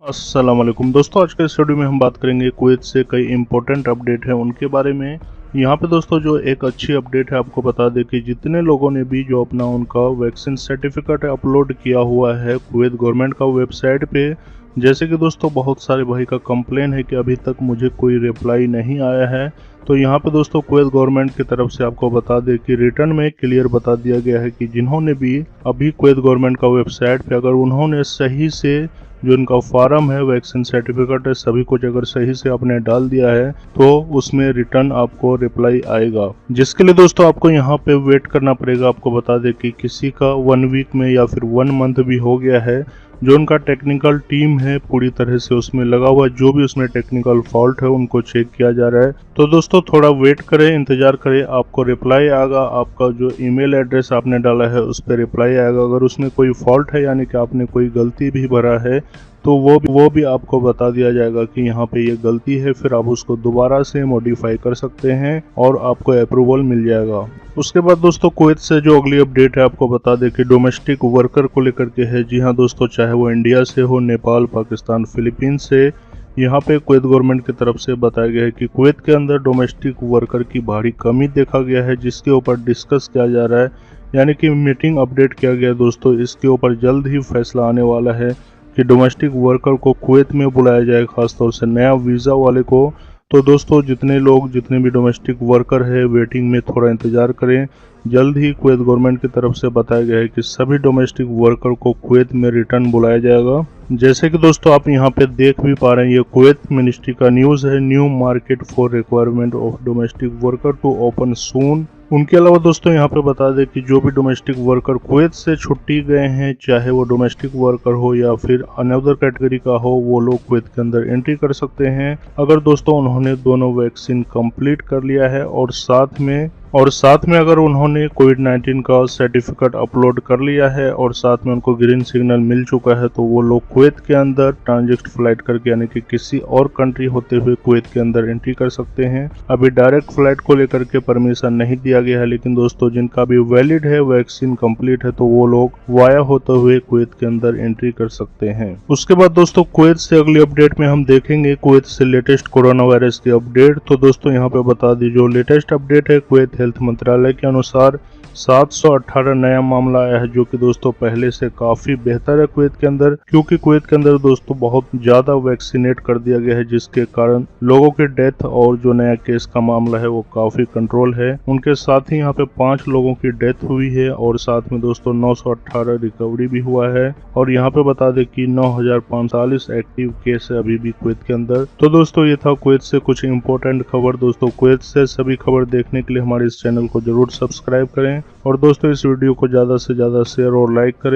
अस्सलाम वालेकुम दोस्तों, आज के इस वीडियो में हम बात करेंगे कुवैत से कई इंपॉर्टेंट अपडेट है उनके बारे में। यहाँ पे दोस्तों जो एक अच्छी अपडेट है आपको बता दें कि जितने लोगों ने भी जो अपना उनका वैक्सीन सर्टिफिकेट अपलोड किया हुआ है कुवैत गवर्नमेंट का वेबसाइट पे, जैसे कि दोस्तों बहुत सारे भाई का कंप्लेन है कि अभी तक मुझे कोई रिप्लाई नहीं आया है। तो यहाँ पे दोस्तों कुवैत गवर्नमेंट की तरफ से आपको बता दें कि रिटर्न में क्लियर बता दिया गया है कि जिन्होंने भी अभी कुवैत गवर्नमेंट का वेबसाइट पे अगर उन्होंने सही से जो इनका फॉर्म है वैक्सीन सर्टिफिकेट है सभी कुछ अगर सही से आपने डाल दिया है तो उसमें रिटर्न आपको रिप्लाई आएगा, जिसके लिए दोस्तों आपको यहाँ पे वेट करना पड़ेगा। आपको बता दें कि किसी का 1 वीक में या फिर 1 मंथ भी हो गया है, जो उनका टेक्निकल टीम है पूरी तरह से उसमें लगा हुआ, जो भी उसमें टेक्निकल फॉल्ट है उनको चेक किया जा रहा है। तो दोस्तों थोड़ा वेट करें, इंतजार करें, आपको रिप्लाई आएगा। आपका जो ईमेल एड्रेस आपने डाला है उस पर रिप्लाई आएगा। अगर उसमें कोई फॉल्ट है यानी कि आपने कोई गलती भी भरा है तो वो भी आपको बता दिया जाएगा कि यहाँ पे ये गलती है, फिर आप उसको दोबारा से मॉडिफाई कर सकते हैं और आपको अप्रूवल मिल जाएगा। उसके बाद दोस्तों कुवैत से जो अगली अपडेट है आपको बता दें कि डोमेस्टिक वर्कर को लेकर के है। जी हाँ दोस्तों, चाहे वो इंडिया से हो, नेपाल, पाकिस्तान, फिलीपींस से, यहाँ पे कुवैत गवर्नमेंट की तरफ से बताया गया है कि कुवैत के अंदर डोमेस्टिक वर्कर की भारी कमी देखा गया है, जिसके ऊपर डिस्कस किया जा रहा है, यानी कि मीटिंग अपडेट किया गया है दोस्तों। इसके ऊपर जल्द ही फैसला आने वाला है कि डोमेस्टिक वर्कर को कुवैत में बुलाया जाए, खासतौर से नया वीज़ा वाले को। तो दोस्तों जितने भी डोमेस्टिक वर्कर है वेटिंग में थोड़ा इंतजार करें, जल्द ही कुवैत गवर्नमेंट की तरफ से बताया गया है कि सभी डोमेस्टिक वर्कर को कुवैत में रिटर्न बुलाया जाएगा। जैसे कि दोस्तों आप यहाँ पे देख भी पा रहे हैं, ये कुवैत मिनिस्ट्री का न्यूज़ है। New market for requirement of domestic worker to open soon. उनके अलावा दोस्तों यहाँ पे बता दें कि जो भी डोमेस्टिक वर्कर कुवैत से छुट्टी गए हैं, चाहे वो डोमेस्टिक वर्कर हो या फिर अनदर कैटेगरी का हो, वो लोग कुवैत के अंदर एंट्री कर सकते हैं अगर दोस्तों उन्होंने दोनों वैक्सीन कंप्लीट कर लिया है और साथ में अगर उन्होंने कोविड-19 का सर्टिफिकेट अपलोड कर लिया है और साथ में उनको ग्रीन सिग्नल मिल चुका है, तो वो लोग कुवैत के अंदर ट्रांजिट फ्लाइट करके यानी कि किसी और कंट्री होते हुए कुवैत के अंदर एंट्री कर सकते हैं। अभी डायरेक्ट फ्लाइट को लेकर के परमिशन नहीं दिया गया है, लेकिन दोस्तों जिनका भी वैलिड है, वैक्सीन कंप्लीट है, तो वो लोग वाया होते हुए कुवैत के अंदर एंट्री कर सकते हैं। उसके बाद दोस्तों कुवैत से अगली अपडेट में हम देखेंगे कुवैत से लेटेस्ट कोरोना वायरस की अपडेट। तो दोस्तों यहाँ पे बता दी जो लेटेस्ट अपडेट है, कुवैत हेल्थ मंत्रालय के अनुसार 718 नया मामला आया है, जो कि दोस्तों पहले से काफी बेहतर है कुवैत के अंदर, क्योंकि कुवैत के अंदर दोस्तों बहुत ज्यादा वैक्सीनेट कर दिया गया है, जिसके कारण लोगों की डेथ और जो नया केस का मामला है वो काफी कंट्रोल है। उनके साथ ही यहाँ पे 5 लोगों की डेथ हुई है और साथ में दोस्तों 918 रिकवरी भी हुआ है। और यहाँ पे बता दें कि 9540 एक्टिव केस है अभी भी कुवैत के अंदर। तो दोस्तों ये था कुवैत से कुछ इंपॉर्टेंट खबर। दोस्तों कुवैत से सभी खबर देखने के लिए हमारे इस चैनल को जरूर सब्सक्राइब करें और दोस्तों इस वीडियो को ज़्यादा से ज़्यादा शेयर और लाइक करें।